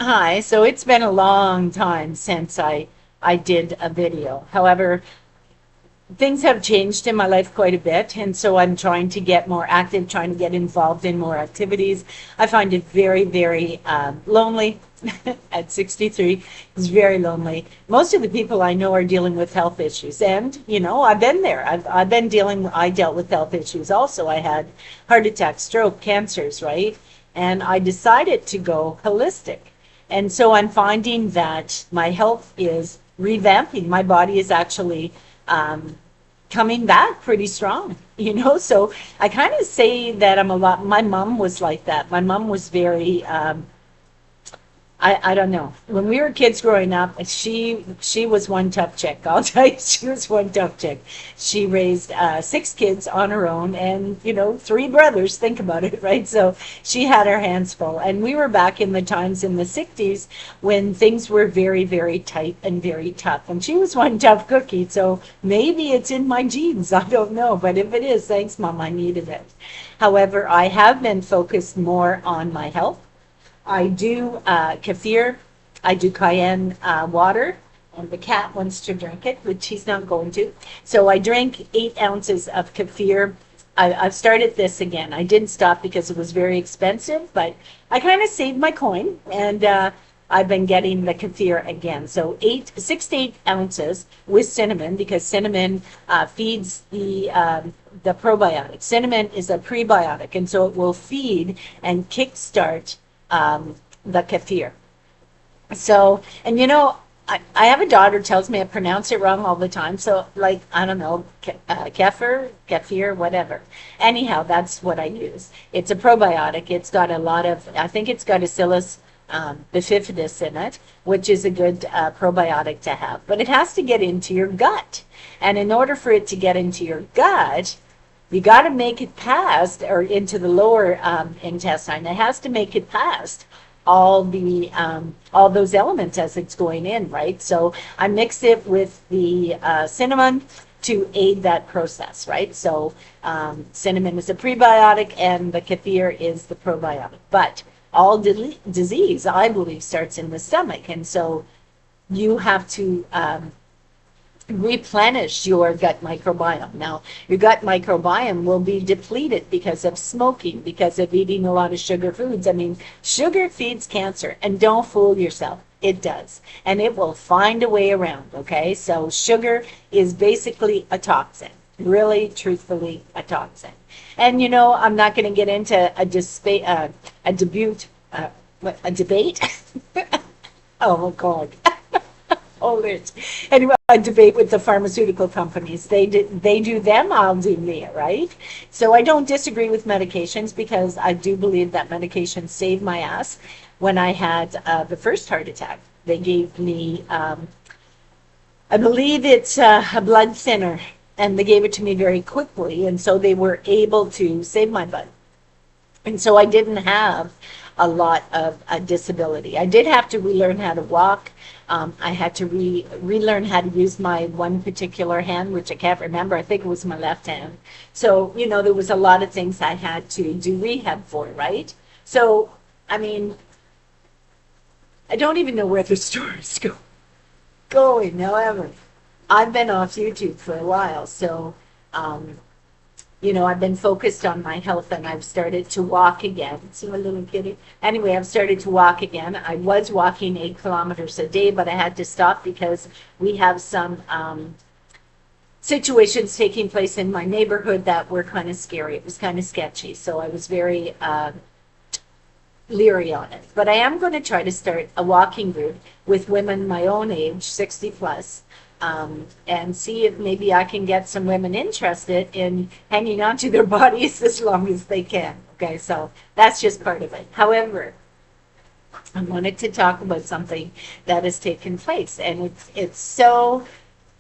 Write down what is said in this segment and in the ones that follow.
Hi, so it's been a long time since I did a video. However, things have changed in my life quite a bit, and so I'm trying to get more active, trying to get involved in more activities. I find it very, very lonely at 63. It's very lonely. Most of the people I know are dealing with health issues, and I've been there. I've been dealing. I dealt with health issues also. I had heart attack, stroke, cancers, right? And I decided to go holistic. And so I'm finding that my health is revamping. My body is actually um, coming back pretty strong, So I kind of say that I'm a lot. My mom was like that. My mom was very I don't know. When we were kids growing up, she was one tough chick. I'll tell you, she was one tough chick. She raised six kids on her own, and three brothers. Think about it, right? So she had her hands full. And we were back in the times in the '60s when things were very, very tight and very tough. And she was one tough cookie. So maybe it's in my genes. I don't know, but if it is, thanks, Mom. I needed it. However, I have been focused more on my health. I do kefir. I do cayenne water, and the cat wants to drink it, which he's not going to. So I drink 8 ounces of kefir. I've started this again. I didn't stop because it was very expensive, but I kind of saved my coin, and I've been getting the kefir again. So 6 to 8 ounces with cinnamon, because cinnamon feeds the probiotic. Cinnamon is a prebiotic, and so it will feed and kickstart the kefir. So, and I have a daughter tells me I pronounce it wrong all the time. So, like, I don't know, kefir, whatever. Anyhow, that's what I use. It's a probiotic. It's got a lot of, I think it's got Bacillus bifidus in it, which is a good probiotic to have. But it has to get into your gut. And in order for it to get into your gut, you got to make it past or into the lower intestine. It has to make it past all those elements as it's going in, right? So I mix it with the cinnamon to aid that process, right? So cinnamon is a prebiotic and the kefir is the probiotic. But all disease, I believe, starts in the stomach, and so you have to replenish your gut microbiome. Now, your gut microbiome will be depleted because of smoking, because of eating a lot of sugar foods. I mean, sugar feeds cancer, and don't fool yourself. It does. And it will find a way around, okay? So sugar is basically a toxin. Really, truthfully, a toxin. And I'm not going to get into a debate. A debate? Oh my God. Hold it. Anyway, I debate with the pharmaceutical companies. They do them, I'll do me, right? So I don't disagree with medications because I do believe that medications saved my ass. When I had the first heart attack, they gave me, I believe it's a blood thinner, and they gave it to me very quickly, and so they were able to save my butt. And so I didn't have a lot of disability. I did have to relearn how to walk. I had to relearn how to use my one particular hand, which I can't remember. I think it was my left hand. So, there was a lot of things I had to do rehab for, right? So, I mean, I don't even know where the stories going. However, I've been off YouTube for a while, so um, I've been focused on my health, and I've started to walk again. See my little kitty? Anyway, I've started to walk again. I was walking 8 kilometers a day, but I had to stop because we have some situations taking place in my neighborhood that were kind of scary. It was kind of sketchy. So I was very leery on it. But I am going to try to start a walking group with women my own age, 60 plus, and see if maybe I can get some women interested in hanging on to their bodies as long as they can. Okay, so that's just part of it. However, I wanted to talk about something that has taken place, and it's so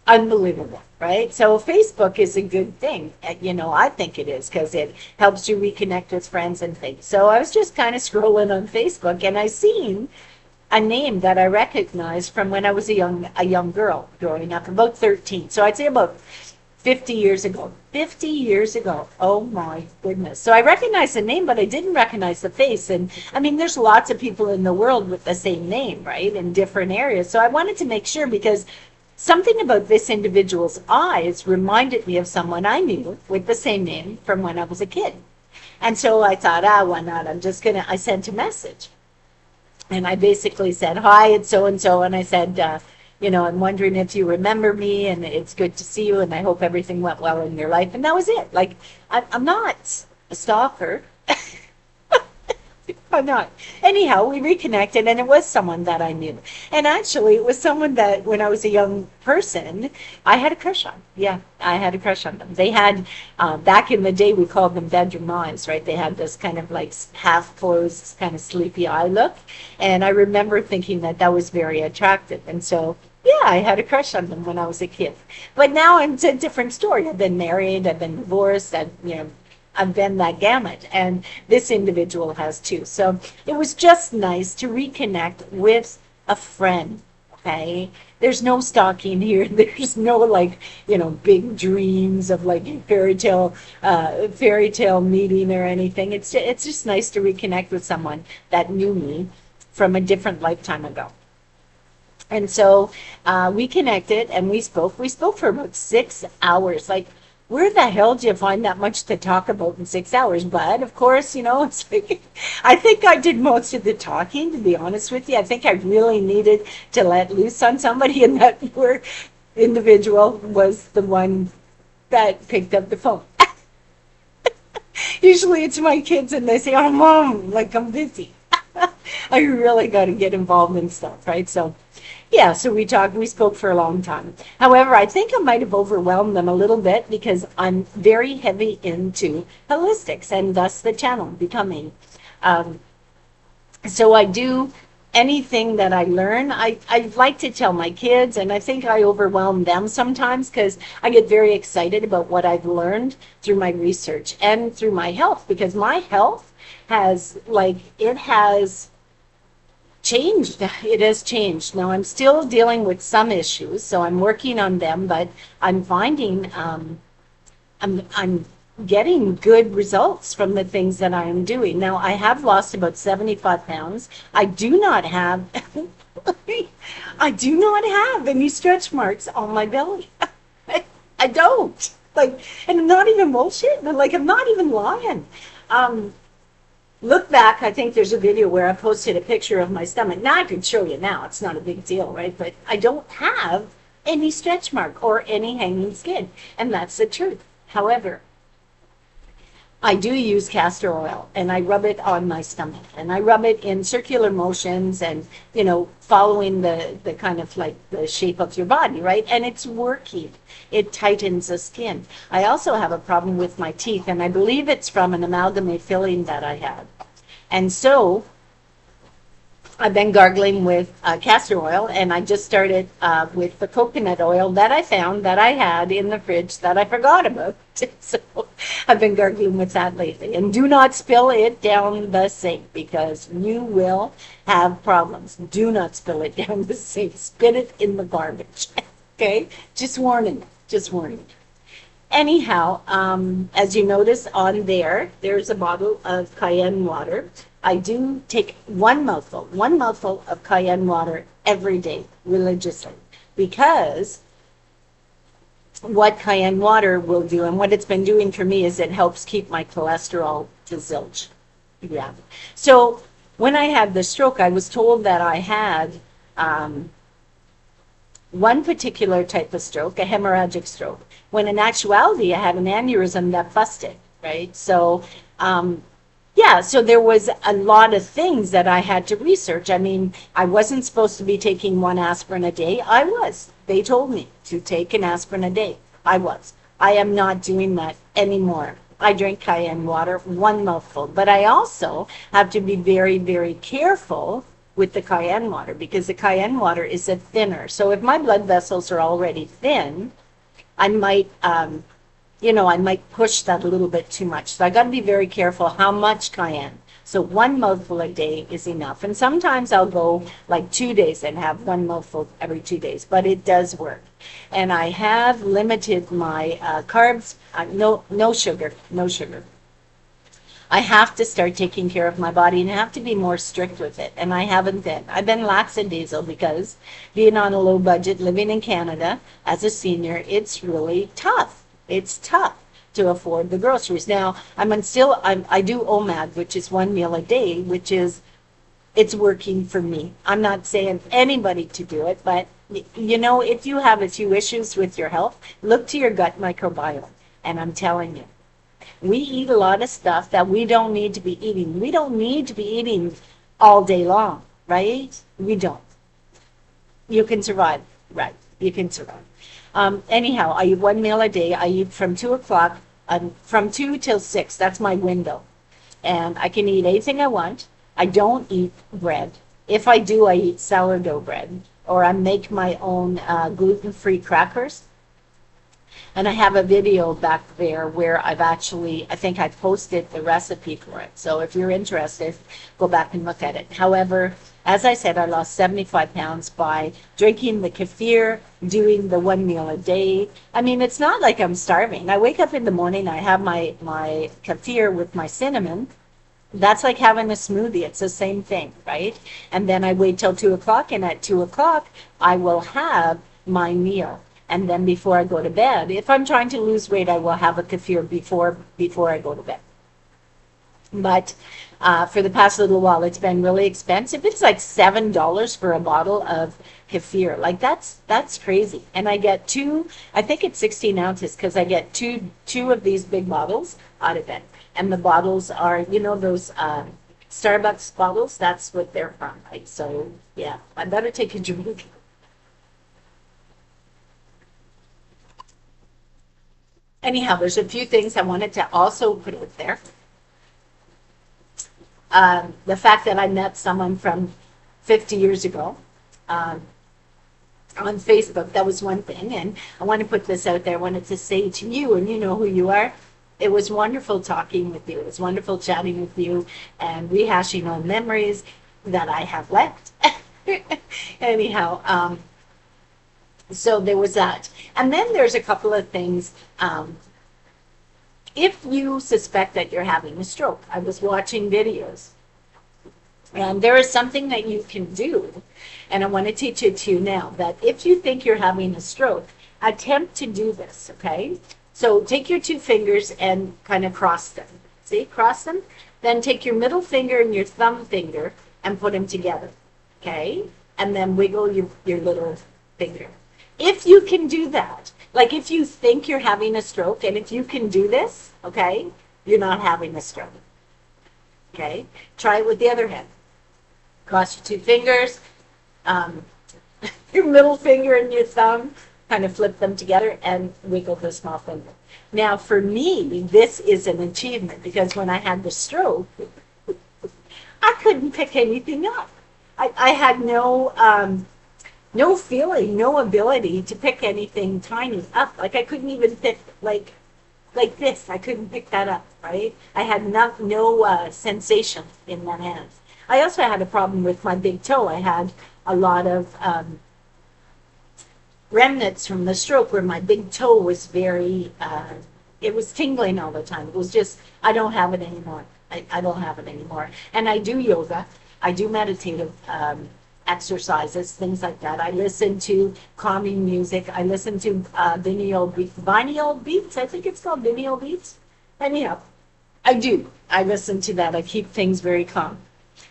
unbelievable, right? So Facebook is a good thing. I think it is because it helps you reconnect with friends and things. So I was just kind of scrolling on Facebook, and I seen a name that I recognized from when I was a young girl growing up, about 13. So I'd say about 50 years ago. 50 years ago. Oh my goodness. So I recognized the name, but I didn't recognize the face. And I mean, there's lots of people in the world with the same name, right? In different areas. So I wanted to make sure because something about this individual's eyes reminded me of someone I knew with the same name from when I was a kid. And so I thought, why not? I sent a message. And I basically said, hi, it's so and so. And I said, I'm wondering if you remember me and it's good to see you and I hope everything went well in your life. And that was it. Like, I'm not a stalker. I'm not. Anyhow, we reconnected and it was someone that I knew. And actually, it was someone that when I was a young person, I had a crush on. Yeah, I had a crush on them. They had, back in the day, we called them bedroom eyes, right? They had this kind of like half closed, kind of sleepy eye look. And I remember thinking that that was very attractive. And so, yeah, I had a crush on them when I was a kid. But now it's a different story. I've been married, I've been divorced, I've been that gamut, and this individual has too. So it was just nice to reconnect with a friend. Okay, there's no stalking here. There's no like big dreams of like fairy tale meeting or anything. It's just nice to reconnect with someone that knew me from a different lifetime ago. And so we connected and we spoke. We spoke for about 6 hours. Like, where the hell do you find that much to talk about in 6 hours? But of course, it's like, I think I did most of the talking, to be honest with you. I think I really needed to let loose on somebody, and that poor individual was the one that picked up the phone. Usually it's my kids and they say, oh, mom, like I'm busy. I really got to get involved in stuff, right? So, yeah, so we spoke for a long time. However, I think I might have overwhelmed them a little bit because I'm very heavy into holistics and thus the channel becoming. Um, so I do anything that I learn. I like to tell my kids, and I think I overwhelm them sometimes because I get very excited about what I've learned through my research and through my health, because my health has changed. It has changed. Now I'm still dealing with some issues, so I'm working on them, but I'm finding I'm getting good results from the things that I am doing. Now I have lost about 75 pounds. I do not have I do not have any stretch marks on my belly. I don't. Like, and I'm not even bullshit. Like, I'm not even lying. Look back, I think there's a video where I posted a picture of my stomach. Now I can show you now, it's not a big deal, right? But I don't have any stretch mark or any hanging skin, and that's the truth. However, I do use castor oil and I rub it on my stomach and I rub it in circular motions and, following the kind of like the shape of your body, right? And it's working. It tightens the skin. I also have a problem with my teeth, and I believe it's from an amalgamate filling that I had. And so I've been gargling with castor oil, and I just started with the coconut oil that I found that I had in the fridge that I forgot about. So I've been gargling with that lately. And do not spill it down the sink because you will have problems. Do not spill it down the sink. Spit it in the garbage. Okay? Just warning. Just warning. Anyhow, as you notice on there's a bottle of cayenne water. I do take one mouthful of cayenne water every day, religiously, because what cayenne water will do, and what it's been doing for me, is it helps keep my cholesterol to zilch. Yeah. So when I had the stroke, I was told that I had one particular type of stroke, a hemorrhagic stroke, when in actuality I had an aneurysm that busted, right? So, yeah, so there was a lot of things that I had to research. I mean, I wasn't supposed to be taking one aspirin a day. I was. They told me to take an aspirin a day. I was. I am not doing that anymore. I drink cayenne water, one mouthful. But I also have to be very, very careful with the cayenne water because the cayenne water is a thinner. So if my blood vessels are already thin, I might I might push that a little bit too much. So I got to be very careful how much cayenne. So one mouthful a day is enough. And sometimes I'll go like 2 days and have one mouthful every 2 days, but it does work. And I have limited my carbs, no sugar, no sugar. I have to start taking care of my body and have to be more strict with it. And I haven't been. I've been lackadaisical because being on a low budget, living in Canada as a senior, it's really tough. It's tough to afford the groceries. Now, I do OMAD, which is one meal a day, which is, it's working for me. I'm not saying anybody to do it, but if you have a few issues with your health, look to your gut microbiome. And I'm telling you, we eat a lot of stuff that we don't need to be eating. We don't need to be eating all day long, right? We don't. You can survive, right? You can survive. Anyhow, I eat one meal a day. I eat from 2 o'clock, from 2 till 6. That's my window. And I can eat anything I want. I don't eat bread. If I do, I eat sourdough bread, or I make my own gluten-free crackers. And I have a video back there where I think I posted the recipe for it. So if you're interested, go back and look at it. However, as I said, I lost 75 pounds by drinking the kefir, doing the one meal a day. I mean, it's not like I'm starving. I wake up in the morning, I have my kefir with my cinnamon. That's like having a smoothie. It's the same thing, right? And then I wait till 2 o'clock, and at 2 o'clock, I will have my meal. And then before I go to bed, if I'm trying to lose weight, I will have a kefir before I go to bed. But for the past little while, it's been really expensive. It's like $7 for a bottle of kefir. Like that's crazy. And I get two. I think it's 16 ounces because I get two of these big bottles out of it. And the bottles are, those Starbucks bottles. That's what they're from, right? So yeah, I better take a drink. Anyhow, there's a few things I wanted to also put out there. The fact that I met someone from 50 years ago on Facebook, that was one thing. And I want to put this out there. I wanted to say to you, and you know who you are, it was wonderful talking with you. It was wonderful chatting with you and rehashing old memories that I have left. Anyhow, so there was that. And then there's a couple of things. If you suspect that you're having a stroke, I was watching videos, and there is something that you can do, and I want to teach it to you now, that if you think you're having a stroke, attempt to do this, okay? So take your two fingers and kind of cross them. See, cross them. Then take your middle finger and your thumb finger and put them together, okay? And then wiggle your little finger. If you can do that, like if you think you're having a stroke, and if you can do this, okay, you're not having a stroke. Okay? Try it with the other hand. Cross your two fingers, your middle finger and your thumb, kind of flip them together and wiggle the small finger. Now, for me, this is an achievement because when I had the stroke, I couldn't pick anything up. I had no feeling, no ability to pick anything tiny up. Like I couldn't even pick like this. I couldn't pick that up, right? I had no sensation in my hands. I also had a problem with my big toe. I had a lot of remnants from the stroke where my big toe was very, it was tingling all the time. It was just, I don't have it anymore. I don't have it anymore. And I do yoga. I do meditative exercises, things like that. I listen to calming music. I listen to binaural beats. I think it's called binaural beats. Anyhow, I do. I listen to that. I keep things very calm.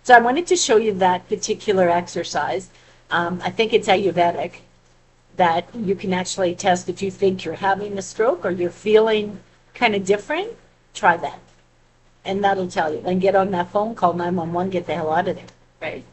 So I wanted to show you that particular exercise. I think it's Ayurvedic, that you can actually test if you think you're having a stroke or you're feeling kind of different. Try that. And that'll tell you. Then get on that phone, call 911, get the hell out of there, right?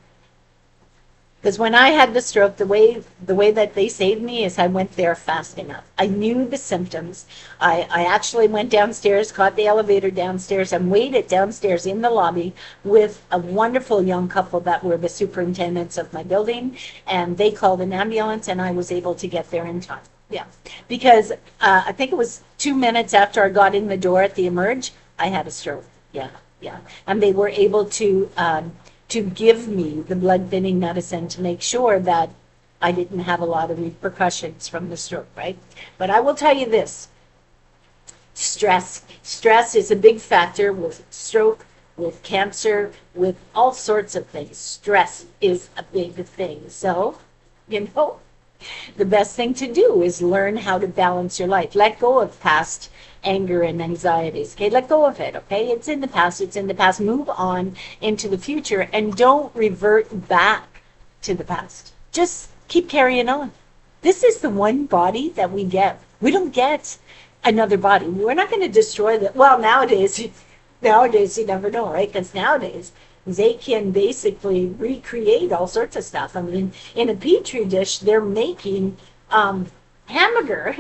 Because when I had the stroke, the way that they saved me is I went there fast enough. I knew the symptoms. I actually went downstairs, caught the elevator downstairs, and waited downstairs in the lobby with a wonderful young couple that were the superintendents of my building, and they called an ambulance, and I was able to get there in time. Yeah, because I think it was 2 minutes after I got in the door at the Emerge, I had a stroke. Yeah. Yeah, and they were able to give me the blood thinning medicine to make sure that I didn't have a lot of repercussions from the stroke, right? But I will tell you this, stress is a big factor with stroke, with cancer, with all sorts of things. Stress is a big thing. So, you know, the best thing to do is learn how to balance your life. Let go of past anger and anxieties. Okay, let go of it. Okay, it's in the past. It's in the past. Move on into the future and don't revert back to the past. Just keep carrying on. This is the one body that we get. We don't get another body. We're not going to destroy that. Well, nowadays you never know, right? Because nowadays they can basically recreate all sorts of stuff. I mean, in a petri dish, they're making hamburger.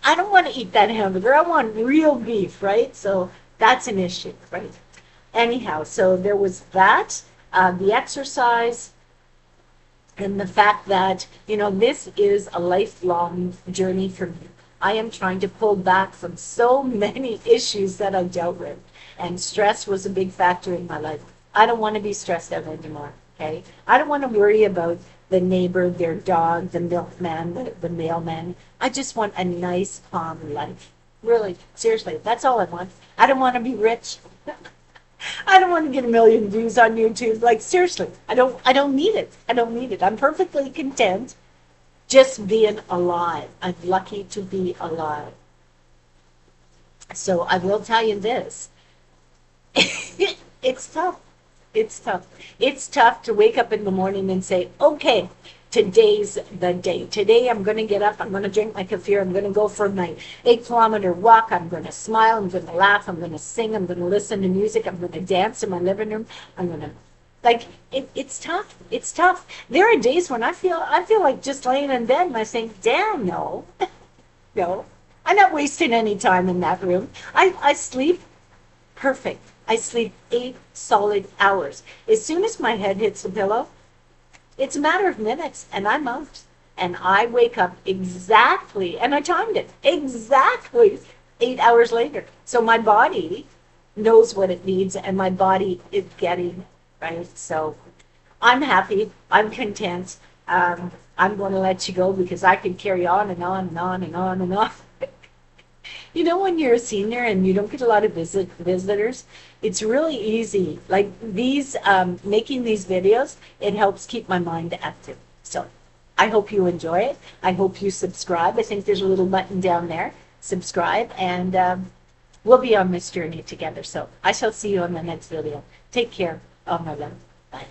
I don't want to eat that hamburger. I want real beef, right? So that's an issue, right? Anyhow, so there was that, the exercise, and the fact that, this is a lifelong journey for me. I am trying to pull back from so many issues that I've dealt with. And stress was a big factor in my life. I don't want to be stressed out anymore, okay? I don't want to worry about the neighbor, their dog, the milkman, the mailman. I just want a nice, calm life. Really, seriously, that's all I want. I don't want to be rich. I don't want to get a million views on YouTube. Like, seriously, I don't need it. I don't need it. I'm perfectly content just being alive. I'm lucky to be alive. So I will tell you this. It's tough. It's tough. It's tough to wake up in the morning and say, okay, today's the day. Today I'm going to get up. I'm going to drink my kefir. I'm going to go for my 8-kilometer walk. I'm going to smile. I'm going to laugh. I'm going to sing. I'm going to listen to music. I'm going to dance in my living room. I'm going to it's tough. It's tough. There are days when I feel like just laying in bed and I think, damn, no, no, I'm not wasting any time in that room. I sleep perfect. I sleep 8 solid hours. As soon as my head hits the pillow, it's a matter of minutes and I'm out. And I wake up exactly, and I timed it, exactly 8 hours later. So my body knows what it needs and my body is getting it, right? So I'm happy. I'm content. I'm going to let you go because I can carry on and on and on and on and on. When you're a senior and you don't get a lot of visitors, it's really easy. Like making these videos, it helps keep my mind active. So I hope you enjoy it. I hope you subscribe. I think there's a little button down there. Subscribe, and we'll be on this journey together. So I shall see you on the next video. Take care. All my love. Bye.